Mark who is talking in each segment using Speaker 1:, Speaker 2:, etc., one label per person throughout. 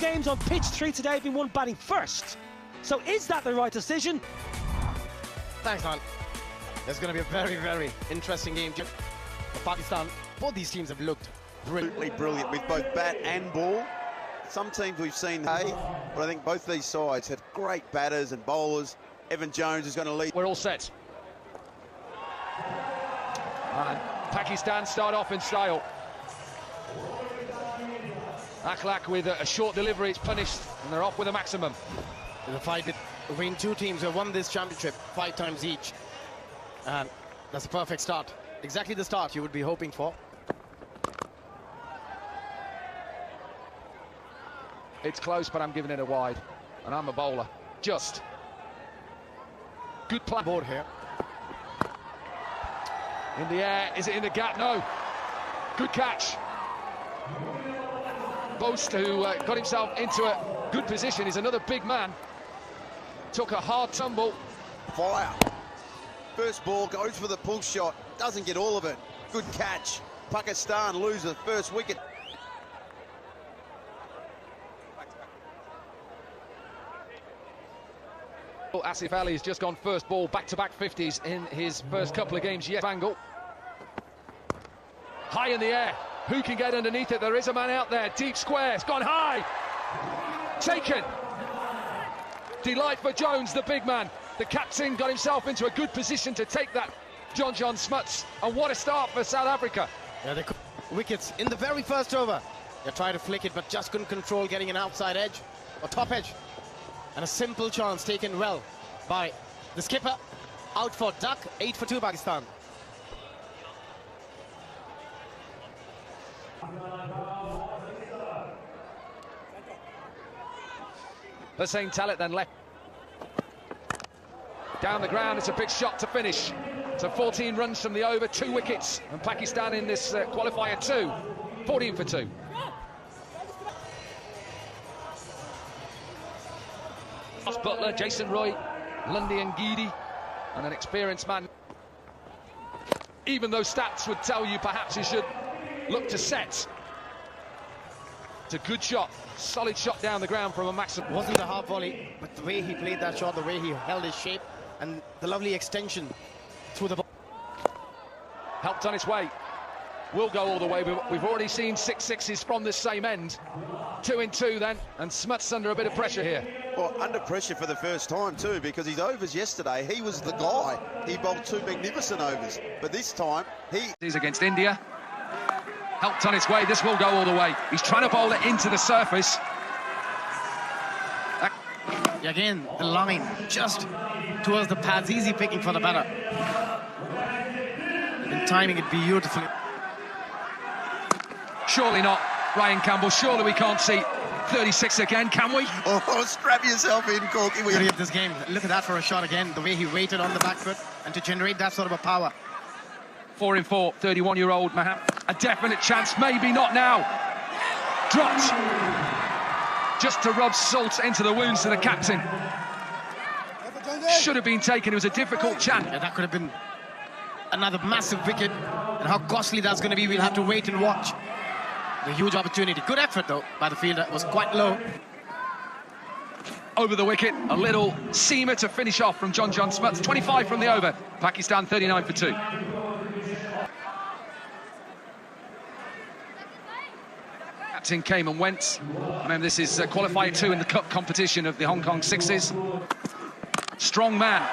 Speaker 1: games on pitch 3 today have been won batting first. So is that the right decision?
Speaker 2: Thanks, man. It's going to be a very, very interesting game for Pakistan. Both these teams have looked
Speaker 3: Absolutely brilliant with both bat and ball. Some teams we've seen, but I think both these sides have great batters and bowlers. Evan Jones is going to lead.
Speaker 4: We're all set. And Pakistan start off in style. Akhlaq with a short delivery, it's punished, and they're off with a maximum.
Speaker 2: the fight between two teams who have won this championship 5 times each. And that's a perfect start. Exactly the start you would be hoping for.
Speaker 4: It's close, but I'm giving it a wide. And I'm a bowler. Just. Good play.
Speaker 2: Board here.
Speaker 4: In the air. Is it in the gap? No. Good catch. Boast, who got himself into a good position, is another big man. Took a hard tumble.
Speaker 3: Fire. First ball goes for the pull shot. Doesn't get all of it. Good catch. Pakistan lose the first wicket.
Speaker 4: Asif Ali has just gone first ball, back-to-back 50s in his first couple of games. Yes, Bangle. High in the air. Who can get underneath it? There is a man out there. Deep square. It's gone high. Taken. Delight for Jones, the big man. The captain got himself into a good position to take that. John Smuts. And what a start for South Africa.
Speaker 2: Yeah, they could wickets in the very first over. They tried to flick it, but just couldn't control getting an outside edge or top edge. And a simple chance taken well by the skipper. Out for duck. 8 for 2 Pakistan.
Speaker 4: Hussain Talit then left. Down the ground, it's a big shot to finish. So 14 runs from the over, 2 wickets. And Pakistan in this qualifier 2. 14 for 2. Ross Butler, Jason Roy, Lundy and Geedy, and an experienced man. Even though stats would tell you perhaps he should look to set. It's a good shot, solid shot down the ground from a maximum.
Speaker 2: Wasn't a half volley, but the way he played that shot, the way he held his shape, and the lovely extension through the ball.
Speaker 4: Helped on its way. Will go all the way. We've already seen 6 sixes from this same end. 2 in 2 then, and Smuts under a bit of pressure here.
Speaker 3: Well, under pressure for the first time too, because his overs yesterday, he was the guy. He bowled 2 magnificent overs, but this time
Speaker 4: He's against India. Helped on its way. This will go all the way. He's trying to bowl it into the surface.
Speaker 2: Again, the line just towards the pads, easy picking for the batter. And timing it beautifully.
Speaker 4: Surely not, Ryan Campbell. Surely we can't see 36 again, can we?
Speaker 3: Oh, strap yourself in, Corky.
Speaker 2: Beauty of this game. Look at that for a shot again. The way he waited on the back foot and to generate that sort of a power.
Speaker 4: 4 in 4, 31-year-old Maham. A definite chance, maybe not now. Dropped. Just to rub salt into the wounds to the captain. Should have been taken. It was a difficult chance.
Speaker 2: Yeah, that could have been another massive wicket. And how costly that's going to be, we'll have to wait and watch. A huge opportunity. Good effort, though, by the fielder. It was quite low.
Speaker 4: Over the wicket, a little seamer to finish off from John Smuts. 25 from the over. Pakistan 39 for 2. Captain came and went. Remember, this is qualifier 2 in the cup competition of the Hong Kong Sixes. Strong man.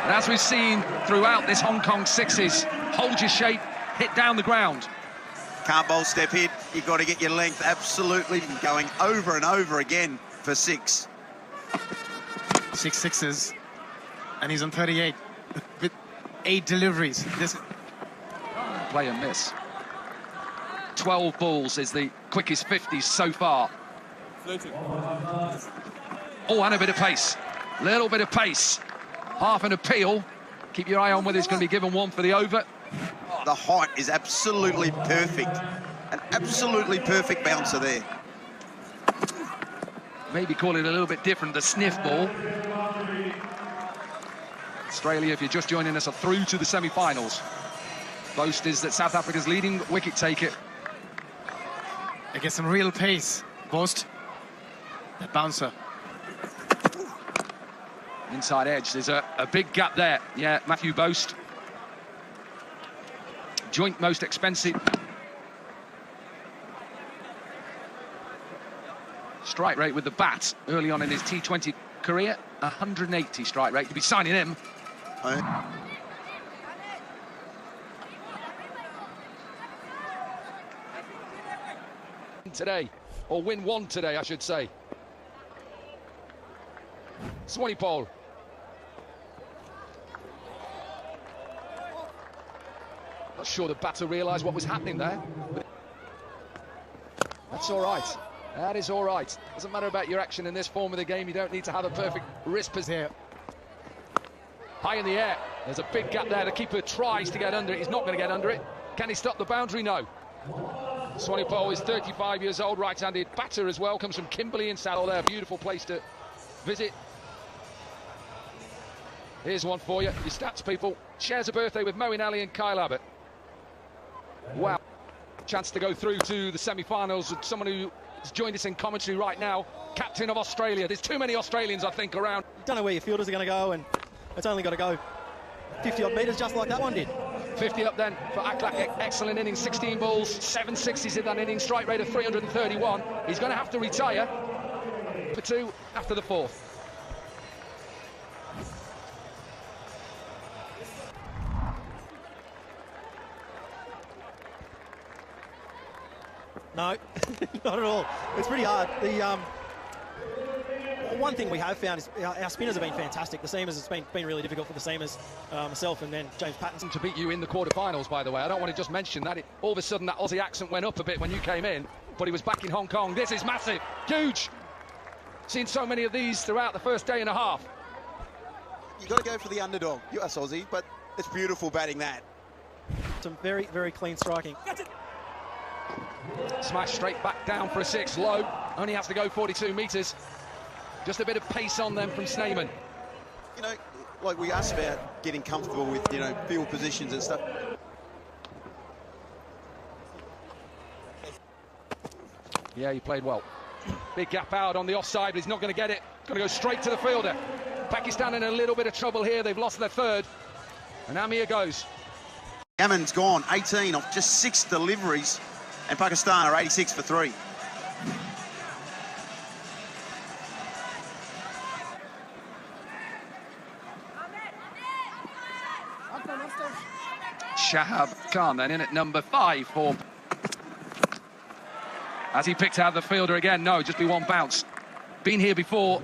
Speaker 4: And as we've seen throughout this Hong Kong Sixes, hold your shape, hit down the ground.
Speaker 3: Can't bowl step hit. You've got to get your length absolutely going over and over again for 6.
Speaker 2: 6 sixes. And he's on 38 with 8 deliveries. This
Speaker 4: Play and miss. 12 balls is the quickest 50s so far. Oh, and a bit of pace. Little bit of pace. Half an appeal. Keep your eye on whether he's going to be given 1 for the over.
Speaker 3: The height is absolutely perfect. An absolutely perfect bouncer there.
Speaker 4: Maybe call it a little bit different, the sniff ball. Australia, if you're just joining us, are through to the semi-finals. Boast is that South Africa's leading wicket taker.
Speaker 2: I get some real pace, Boast. That bouncer.
Speaker 4: Inside edge, there's a big gap there. Yeah, Matthew Boast. Joint most expensive. Strike rate with the bat early on in his T20 career, 180 strike rate. You'd be signing him. Today, or win one today, I should say. Swanepoel. Not sure the batter realised what was happening there. That's all right. That is all right. Doesn't matter about your action in this form of the game. You don't need to have a perfect wrist position. High in the air. There's a big gap there. The keeper tries to get under it. He's not going to get under it. Can he stop the boundary? No. Swanepoel is 35 years old, right-handed batter as well. Comes from Kimberley in Saddle there. Beautiful place to visit. Here's one for you. Your stats people. Shares a birthday with Moeen Ali and Kyle Abbott. Wow. Chance to go through to the semi-finals with someone who has joined us in commentary right now. Captain of Australia. There's too many Australians, I think, around.
Speaker 5: You don't know where your fielders are going to go, and it's only got to go 50-odd metres just like that one did.
Speaker 4: 50 up then for Aklak. Excellent innings, 16 balls, 7 sixties in that inning, strike rate of 331. He's going to have to retire for 2 after the 4th.
Speaker 5: No, not at all. It's pretty hard. The one thing we have found is our spinners have been fantastic. The seamers, it's been really difficult for the seamers, myself and then James Pattinson.
Speaker 4: To beat you in the quarterfinals, by the way. I don't want to just mention that. All of a sudden, that Aussie accent went up a bit when you came in, but he was back in Hong Kong. This is massive, huge. Seen so many of these throughout the first day and a half.
Speaker 3: You've got to go for the underdog. You're us, Aussie, but it's beautiful batting that.
Speaker 5: Some very, very clean striking.
Speaker 4: Smash straight back down for a 6, low. Only has to go 42 metres. Just a bit of pace on them from Sneyman.
Speaker 3: You know, like we asked about getting comfortable with, you know, field positions and stuff.
Speaker 4: Yeah, he played well. Big gap out on the offside, but he's not going to get it. Going to go straight to the fielder. Pakistan in a little bit of trouble here. They've lost their 3rd. And Amir goes.
Speaker 3: Yemen's gone 18 off just 6 deliveries, and Pakistan are 86 for 3.
Speaker 4: Shahab Khan then in at number 5 for... As he picked out the fielder again, no, just be one bounce. Been here before,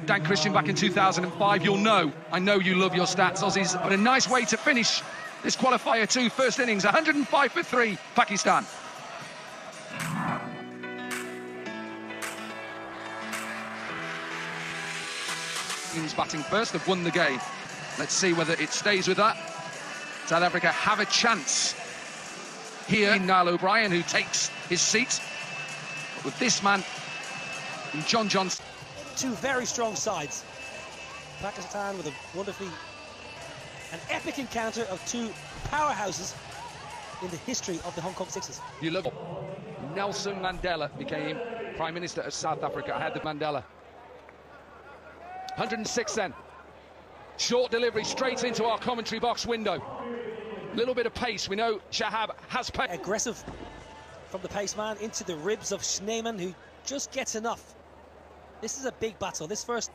Speaker 4: Dan Christian back in 2005, you'll know. I know you love your stats, Aussies, but a nice way to finish this qualifier 2, first innings, 105 for 3, Pakistan. Teams batting first, have won the game. Let's see whether it stays with that. South Africa have a chance here in Niall O'Brien, who takes his seat. But with this man, John Johnson.
Speaker 1: 2 very strong sides. Pakistan with a an epic encounter of 2 powerhouses in the history of the Hong Kong Sixers.
Speaker 4: You love it. Nelson Mandela became Prime Minister of South Africa. I had the Mandela. 106 then. Short delivery straight into our commentary box window. Little bit of pace. We know Shahab has pace.
Speaker 1: Aggressive from the pace man into the ribs of Sneyman, who just gets enough. This is a big battle. This first...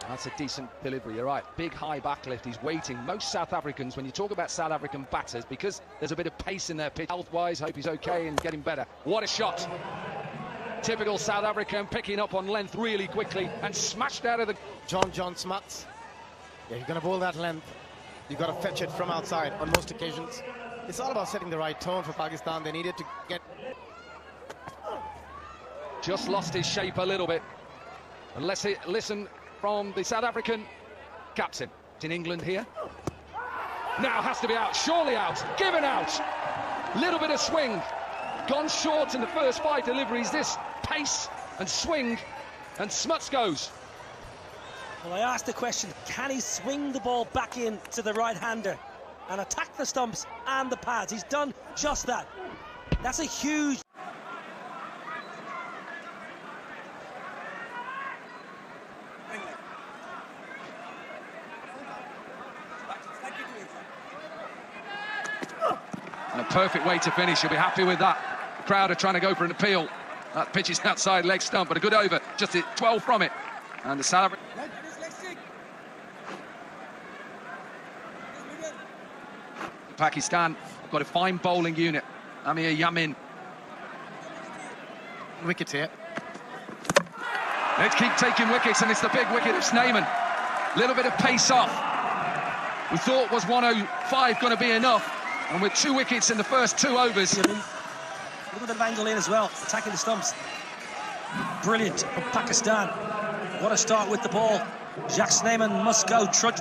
Speaker 4: That's a decent delivery, you're right. Big high backlift, he's waiting. Most South Africans, when you talk about South African batters, because there's a bit of pace in their pitch, health-wise, hope he's okay and getting better. What a shot. Typical South African, picking up on length really quickly and smashed out of the...
Speaker 2: John Smuts. Yeah, you're going to bowl that length. You've got to fetch it from outside on most occasions. It's all about setting the right tone for Pakistan. They needed to get...
Speaker 4: Just lost his shape a little bit. And let's listen from the South African captain. It's in England here. Now has to be out, surely out, given out. Little bit of swing. Gone short in the first 5 deliveries. This pace and swing, and Smuts goes.
Speaker 1: Well, I asked the question, can he swing the ball back in to the right-hander and attack the stumps and the pads? He's done just that. That's a huge...
Speaker 4: perfect way to finish. You'll be happy with that. The crowd are trying to go for an appeal. That pitch is outside leg stump, but a good over. Just 12 from it. And the South African... Pakistan got a fine bowling unit. Amir Yamin.
Speaker 2: Wickets here.
Speaker 4: Let's keep taking wickets, and it's the big wicket of Snyman. Little bit of pace off. We thought was 105 going to be enough, and with 2 wickets in the first 2 overs.
Speaker 1: A little bit of angle in as well, attacking the stumps. Brilliant from Pakistan. What a start with the ball. Jacques Snyman must go trudge.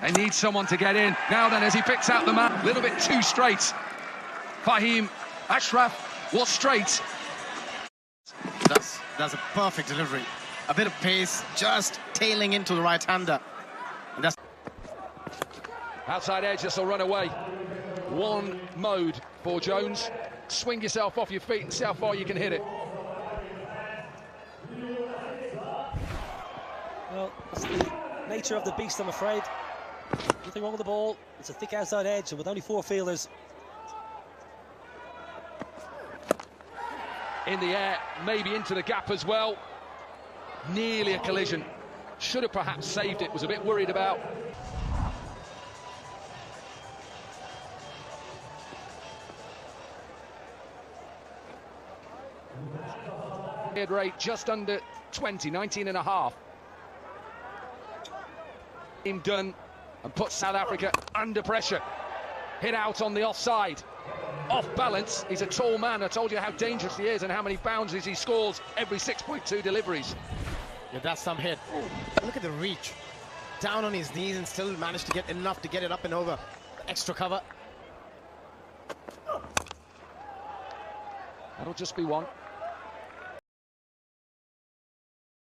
Speaker 4: They need someone to get in. Now then, as he picks out the man, a little bit too straight. Fahim Ashraf was straight.
Speaker 2: That's a perfect delivery. A bit of pace, just tailing into the right-hander. And that's
Speaker 4: Outside edge, this will run away. One mode for Jones. Swing yourself off your feet and see how far you can hit it.
Speaker 1: Well, it's the nature of the beast, I'm afraid. Nothing wrong with the ball. It's a thick outside edge, and with only 4 fielders.
Speaker 4: In the air, maybe into the gap as well. Nearly a collision. Should have perhaps saved it, was a bit worried about. Head rate just under 20, 19 and a half. Team done and put South Africa under pressure. Hit out on the offside. Off balance, he's a tall man. I told you how dangerous he is and how many boundaries he scores every 6.2 deliveries.
Speaker 2: Yeah, that's some hit. Look at the reach. Down on his knees and still managed to get enough to get it up and over. Extra cover.
Speaker 4: That'll just be one.